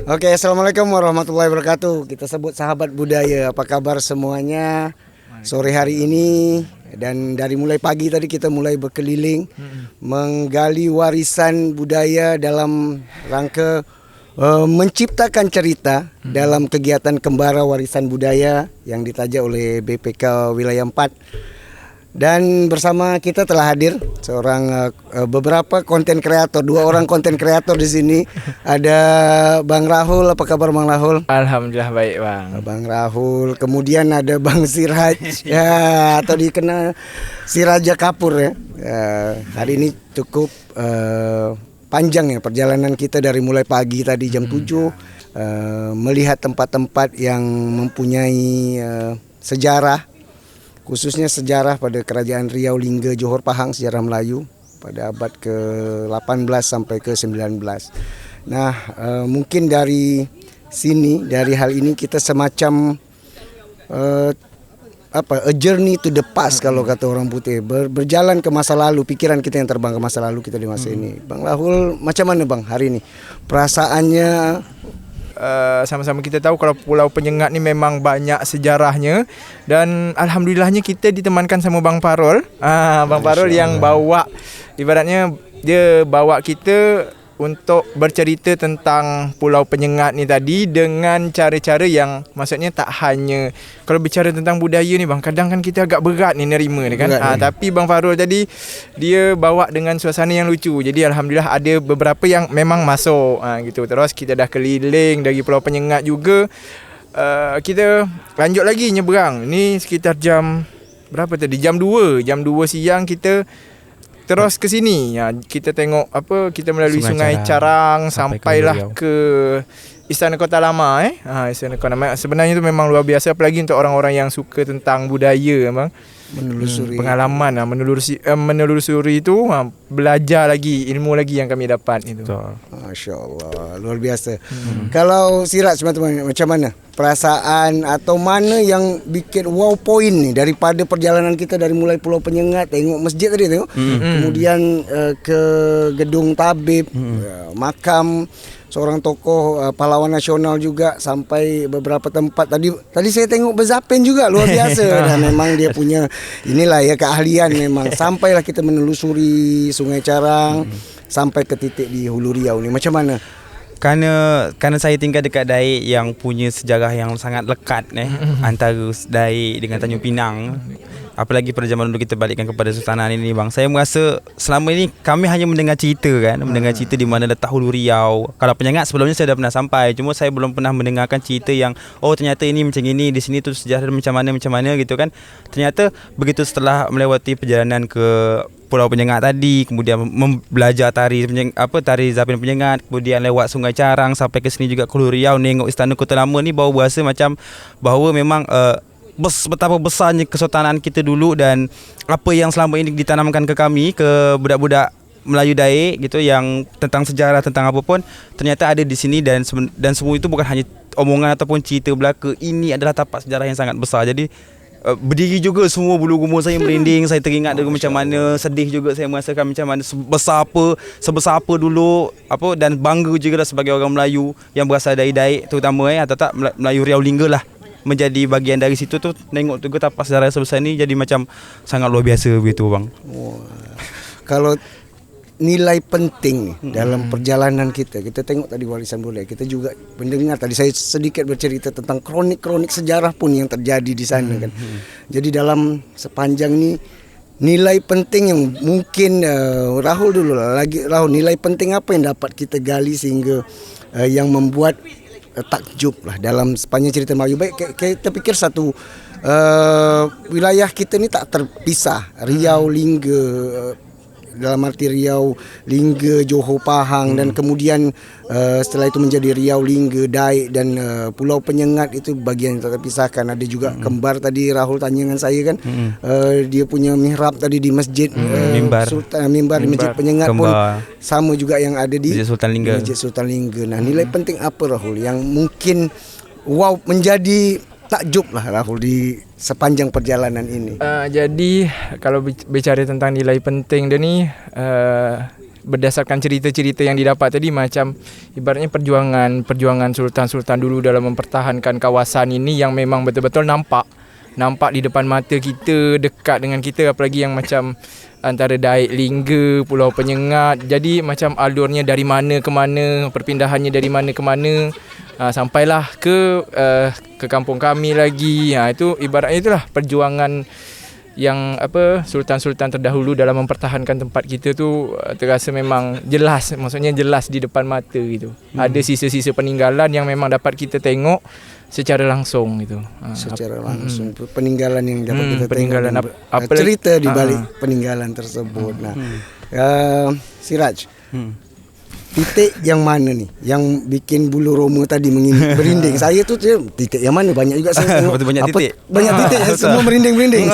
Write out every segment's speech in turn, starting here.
Oke, assalamualaikum warahmatullahi wabarakatuh. Kita sebut sahabat budaya. Apa kabar semuanya? Sore hari ini dan dari mulai pagi tadi kita mulai berkeliling menggali warisan budaya dalam rangka menciptakan cerita dalam kegiatan Kembara Warisan Budaya yang ditaja oleh BPK Wilayah 4. Dan bersama kita telah hadir seorang beberapa konten kreator, 2 orang konten kreator di sini. Ada Bang Rahul, apa kabar Bang Rahul? Alhamdulillah baik Bang. Bang Rahul, kemudian ada Bang Siraj, ya atau dikenal Siraja Kapur ya. Hari ini cukup panjang ya perjalanan kita dari mulai pagi tadi jam 7 melihat tempat-tempat yang mempunyai sejarah. Khususnya sejarah pada Kerajaan Riau Lingga Johor Pahang, sejarah Melayu pada abad ke-18 sampai ke-19. Nah, mungkin dari sini, dari hal ini kita semacam a journey to the past kalau kata orang putih, berjalan ke masa lalu, pikiran kita yang terbang ke masa lalu kita di masa ini. Bang Rahul, macam mana Bang hari ini? Perasaannya? Sama-sama kita tahu kalau Pulau Penyengat ni memang banyak sejarahnya dan alhamdulillahnya kita ditemankan sama Bang Parul. Bang Parul yang bawa, ibaratnya dia bawa kita untuk bercerita tentang Pulau Penyengat ni tadi dengan cara-cara yang maksudnya tak hanya kalau bicara tentang budaya ni Bang, kadang kan kita agak berat ni nerima ni kan. Tapi Bang Farul tadi dia bawa dengan suasana yang lucu. Jadi alhamdulillah ada beberapa yang memang masuk gitu. Terus kita dah keliling dari Pulau Penyengat juga. Kita lanjut lagi nyeberang. Ni sekitar jam berapa tadi? Jam 2 siang kita terus ke sini. Kita tengok kita melalui Sungai Carang sampailah ke Istana Kota Lama Istana Kota Lama. Sebenarnya itu memang luar biasa, apalagi untuk orang-orang yang suka tentang budaya bang. Menelusuri pengalaman, menelusuri itu belajar lagi ilmu lagi yang kami dapat itu. Masya-Allah, luar biasa. Kalau Siraj teman-teman, macam mana perasaan atau mana yang bikin wow point ni daripada perjalanan kita dari mulai Pulau Penyengat, tengok masjid tadi tengok, kemudian ke Gedung Tabib, makam seorang tokoh pahlawan nasional juga, sampai beberapa tempat tadi saya tengok berzapen juga luar biasa. Dan memang dia punya inilah ya keahlian memang. Sampailah kita menelusuri Sungai Carang sampai ke titik di Hulu Riau ni. Macam mana? Kerana saya tinggal dekat Daik yang punya sejarah yang sangat lekat antara Daik dengan Tanjung Pinang. Apalagi pada zaman dulu kita balikkan kepada Sultanan ini bang. Saya merasa selama ini kami hanya mendengar cerita kan, mendengar cerita di mana letak Hulu Riau. Kalau Penyengat sebelumnya saya dah pernah sampai, cuma saya belum pernah mendengarkan cerita yang ternyata ini macam ini, di sini tu sejarah macam mana gitu kan. Ternyata begitu setelah melewati perjalanan ke Pulau Penyengat tadi, kemudian belajar tari Zapen Penyengat, kemudian lewat Sungai Carang sampai ke sini juga ke Hulu Riau, nengok Istana Kota Lama ni, baru berasa macam bahawa memang betapa besarnya kesultanan kita dulu dan apa yang selama ini ditanamkan ke kami, ke budak-budak Melayu Daik gitu, yang tentang sejarah, tentang apa pun ternyata ada di sini. Dan semua itu bukan hanya omongan ataupun cerita belaka. Ini adalah tapak sejarah yang sangat besar. Jadi berdiri juga semua bulu gumul saya merinding. Saya teringat dulu macam mana, sedih juga saya merasakan macam mana sebesar apa dulu dan bangga juga lah sebagai orang Melayu yang berasal dari Daik, terutama atau Melayu Riau Lingga lah, menjadi bagian dari situ tu. Tengok tu tapak sejarah sebesar ni jadi macam sangat luar biasa begitu bang. Kalau nilai penting dalam perjalanan kita tengok tadi warisan budaya, kita juga mendengar tadi saya sedikit bercerita tentang kronik-kronik sejarah pun yang terjadi di sana kan. Jadi dalam sepanjang ni nilai penting yang mungkin Rahul dulu lah, Rahul, nilai penting apa yang dapat kita gali sehingga yang membuat takjub lah dalam sepanjang cerita Melayu. Baik, kita pikir satu wilayah kita ni tak terpisah, Riau Lingga, dalam arti Riau Lingga Johor Pahang, dan kemudian setelah itu menjadi Riau Lingga Daik, dan Pulau Penyengat itu bagian yang tak terpisahkan. Ada juga kembar tadi Rahul tanya dengan saya kan, dia punya mihrab tadi di masjid mimbar di Masjid Penyengat kembar pun sama juga yang ada di Masjid Sultan Lingga. Nah, nilai penting apa Rahul yang mungkin menjadi takjub lah Rahul di sepanjang perjalanan ini? Jadi kalau bicara tentang nilai penting dia ni, berdasarkan cerita-cerita yang didapat tadi, macam ibaratnya perjuangan sultan-sultan dulu dalam mempertahankan kawasan ini yang memang betul-betul nampak di depan mata kita, dekat dengan kita, apalagi yang macam antara Daik Lingga, Pulau Penyengat. Jadi macam alurnya dari mana ke mana, perpindahannya dari mana ke mana, sampailah ke kampung kami lagi. Itu ibaratnya itulah perjuangan yang sultan-sultan terdahulu dalam mempertahankan tempat kita tu, terasa memang jelas, maksudnya jelas di depan mata gitu. Ada sisa-sisa peninggalan yang memang dapat kita tengok secara langsung gitu. Secara langsung peninggalan yang dapat kita peninggalan tengok, cerita di balik peninggalan tersebut. Nah, Siraj, titik yang mana nih yang bikin bulu roma tadi berinding? Saya tu titik yang mana, banyak juga saya tengok. Banyak titik. Banyak titik semua merinding-merinding.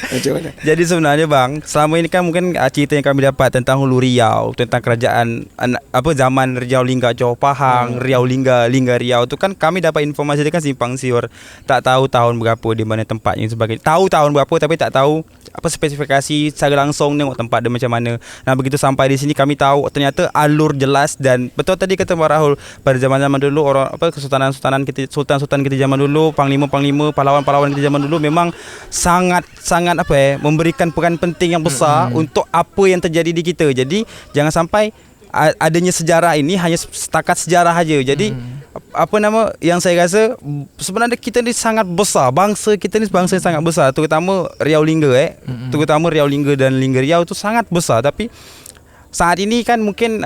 Macam mana? Jadi sebenarnya bang, selama ini kan mungkin cerita yang kami dapat tentang Hulu Riau, tentang kerajaan zaman Riau Lingga Johor Pahang, Riau Lingga Riau tu kan kami dapat informasi dia kan simpang siur. Tak tahu tahun berapa, di mana tempatnya sebagainya. Tahu tahun berapa tapi tak tahu spesifikasi secara langsung tengok tempat dia macam mana. Nah, begitu sampai di sini kami tahu ternyata alur jelas, dan betul tadi kata Mbak Rahul, pada zaman-zaman dulu kesultanan kita, sultan-sultan kita zaman dulu, panglima-panglima, pahlawan-pahlawan kita zaman dulu memang sangat memberikan peran penting yang besar untuk apa yang terjadi di kita. Jadi jangan sampai adanya sejarah ini hanya setakat sejarah saja. Jadi yang saya rasa sebenarnya kita ni sangat besar, bangsa kita ni bangsa yang sangat besar, terutama Riau Lingga terutama Riau Lingga dan Lingga Riau tu sangat besar. Tapi saat ini kan mungkin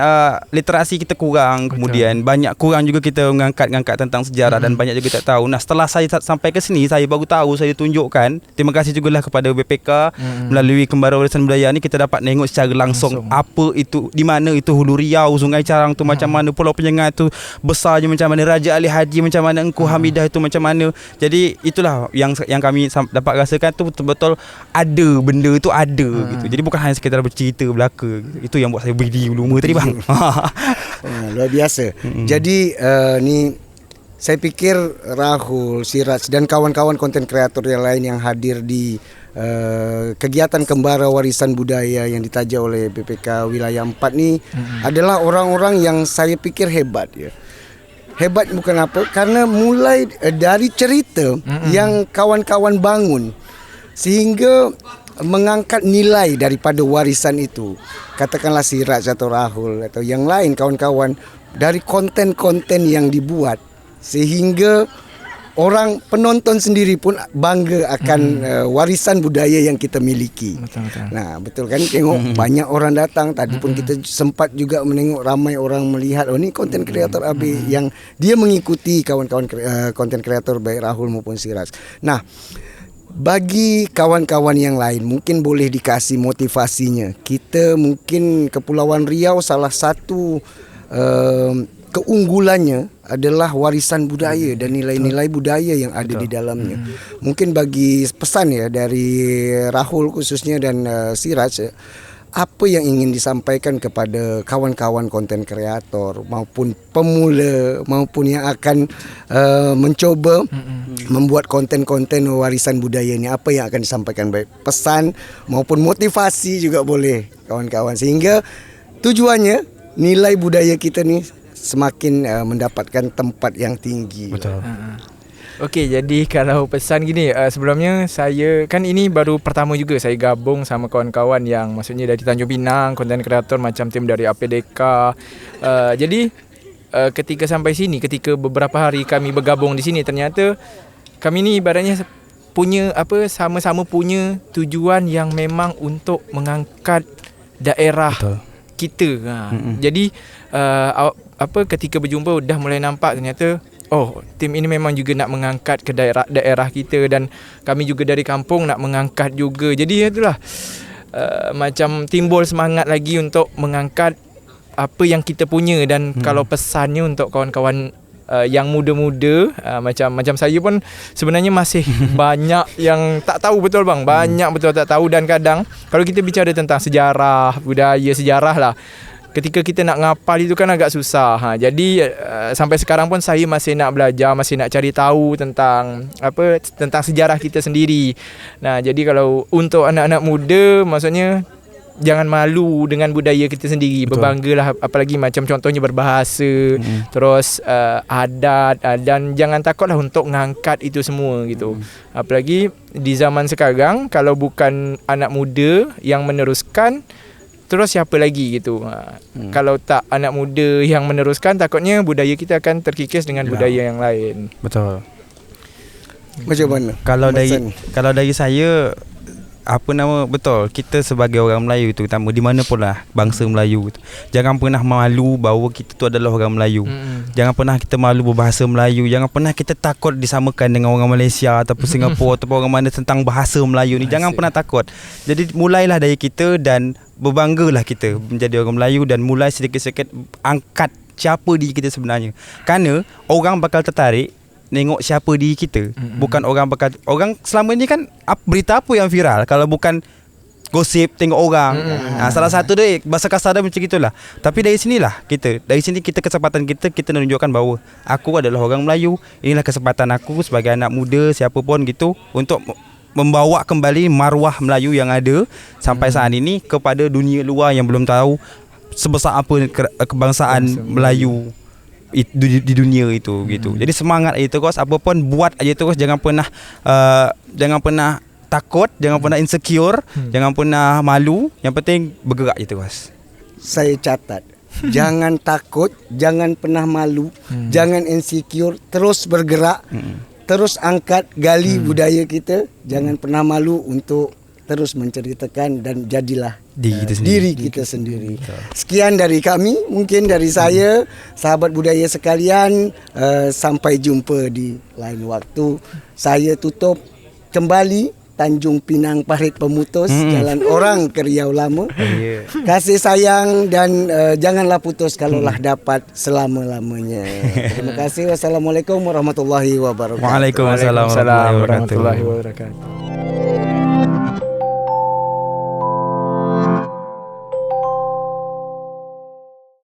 literasi kita kurang, kemudian banyak kurang juga kita mengangkat tentang sejarah dan banyak juga tak tahu. Nah, setelah saya sampai ke sini, saya baru tahu, saya ditunjukkan. Terima kasih jugalah kepada BPK melalui Kembara Warisan Budaya ni, kita dapat tengok secara langsung apa itu, di mana itu Hulu Riau, Sungai Carang tu macam mana, Pulau Penyengat tu besarnya macam mana, Raja Ali Haji macam mana, Engku Hamidah itu macam mana. Jadi itulah yang kami dapat rasakan tu, betul-betul ada benda tu ada gitu. Jadi bukan hanya sekadar bercerita belaka gitu. Itu yang buat saya berdiri lama tadi bang. Luar biasa. Jadi ni saya fikir Rahul, Siraj dan kawan-kawan konten kreator yang lain yang hadir di kegiatan Kembara Warisan Budaya yang ditaja oleh BPK Wilayah 4 ni adalah orang-orang yang saya fikir hebat ya. Hebat bukan apa, karena mulai dari cerita yang kawan-kawan bangun sehingga mengangkat nilai daripada warisan itu. Katakanlah Siraj atau Rahul atau yang lain kawan-kawan, dari konten-konten yang dibuat sehingga orang penonton sendiri pun bangga akan warisan budaya yang kita miliki. Betul. Nah, betul kan, tengok banyak orang datang. Tadi pun kita sempat juga menengok ramai orang melihat, oh ni konten kreator AB yang dia mengikuti kawan-kawan konten kreator baik Rahul maupun Siraj. Nah, bagi kawan-kawan yang lain mungkin boleh dikasih motivasinya. Kita mungkin Kepulauan Riau salah satu keunggulannya adalah warisan budaya dan nilai-nilai budaya yang ada di dalamnya. Mungkin bagi pesan ya dari Rahul khususnya dan Siraj, apa yang ingin disampaikan kepada kawan-kawan konten kreator maupun pemula maupun yang akan mencoba membuat konten-konten warisan budaya ini, apa yang akan disampaikan, baik pesan maupun motivasi juga boleh kawan-kawan, sehingga tujuannya nilai budaya kita ni semakin mendapatkan tempat yang tinggi. Betul. Okey, jadi kalau pesan gini, sebelumnya saya kan ini baru pertama juga saya gabung sama kawan-kawan yang maksudnya dari Tanjung Pinang, konten kreator macam tim dari APDK. Jadi ketika sampai sini, ketika beberapa hari kami bergabung di sini, ternyata kami ni ibaratnya punya sama-sama punya tujuan yang memang untuk mengangkat daerah kita. Jadi ketika berjumpa dah mulai nampak ternyata tim ini memang juga nak mengangkat ke daerah kita, dan kami juga dari kampung nak mengangkat juga. Jadi itulah macam timbul semangat lagi untuk mengangkat apa yang kita punya. Dan kalau pesannya untuk kawan-kawan yang muda-muda, macam saya pun sebenarnya masih banyak yang tak tahu, betul bang, banyak betul tak tahu. Dan kadang kalau kita bicara tentang sejarah, budaya, sejarah lah, ketika kita nak ngapal itu kan agak susah. Jadi sampai sekarang pun saya masih nak belajar, masih nak cari tahu tentang tentang sejarah kita sendiri. Nah, jadi kalau untuk anak-anak muda, maksudnya jangan malu dengan budaya kita sendiri. Betul. Berbanggalah, apalagi macam contohnya berbahasa, terus adat, dan jangan takutlah untuk ngangkat itu semua gitu. Apalagi di zaman sekarang, kalau bukan anak muda yang meneruskan, terus siapa lagi gitu. Kalau tak anak muda yang meneruskan, takutnya budaya kita akan terkikis dengan budaya yang lain. Betul. Macam mana? Kalau dari saya, betul, kita sebagai orang Melayu tu, terutama di mana pun lah bangsa Melayu tu, jangan pernah malu bahawa kita tu adalah orang Melayu. Jangan pernah kita malu berbahasa Melayu. Jangan pernah kita takut disamakan dengan orang Malaysia ataupun Singapura ataupun orang mana tentang bahasa Melayu ni. Jangan pernah takut. Jadi mulailah dari kita dan berbanggalah kita menjadi orang Melayu, dan mulai sedikit-sedikit angkat siapa diri kita sebenarnya. Kerana orang bakal tertarik tengok siapa diri kita. Bukan orang selama ni kan berita apa yang viral kalau bukan gosip, tengok orang. Salah satu dia bahasa kasar dia macam gitulah. Tapi dari sini kita kesempatan kita menunjukkan bahawa aku adalah orang Melayu. Inilah kesempatan aku sebagai anak muda, siapa pun gitu, untuk membawa kembali maruah Melayu yang ada sampai saat ini kepada dunia luar yang belum tahu sebesar apa kebangsaan Melayu di dunia itu gitu. Jadi semangat aja terus, apa pun buat aja terus, jangan pernah takut, jangan pernah insecure, jangan pernah malu, yang penting bergerak je terus. Saya catat, jangan takut, jangan pernah malu, jangan insecure, terus bergerak, terus angkat, gali budaya kita, jangan pernah malu untuk terus menceritakan dan jadilah diri kita sendiri. Sekian dari kami, mungkin dari saya, sahabat budaya sekalian. Sampai jumpa di lain waktu. Saya tutup kembali Tanjung Pinang Parit Pemutus, Jalan Orang ke Riau Lama. Kasih sayang dan janganlah putus kalaulah dapat selama-lamanya. Terima kasih. Wassalamualaikum warahmatullahi wabarakatuh. Waalaikumsalam warahmatullahi wabarakatuh. Warahmatullahi wabarakatuh.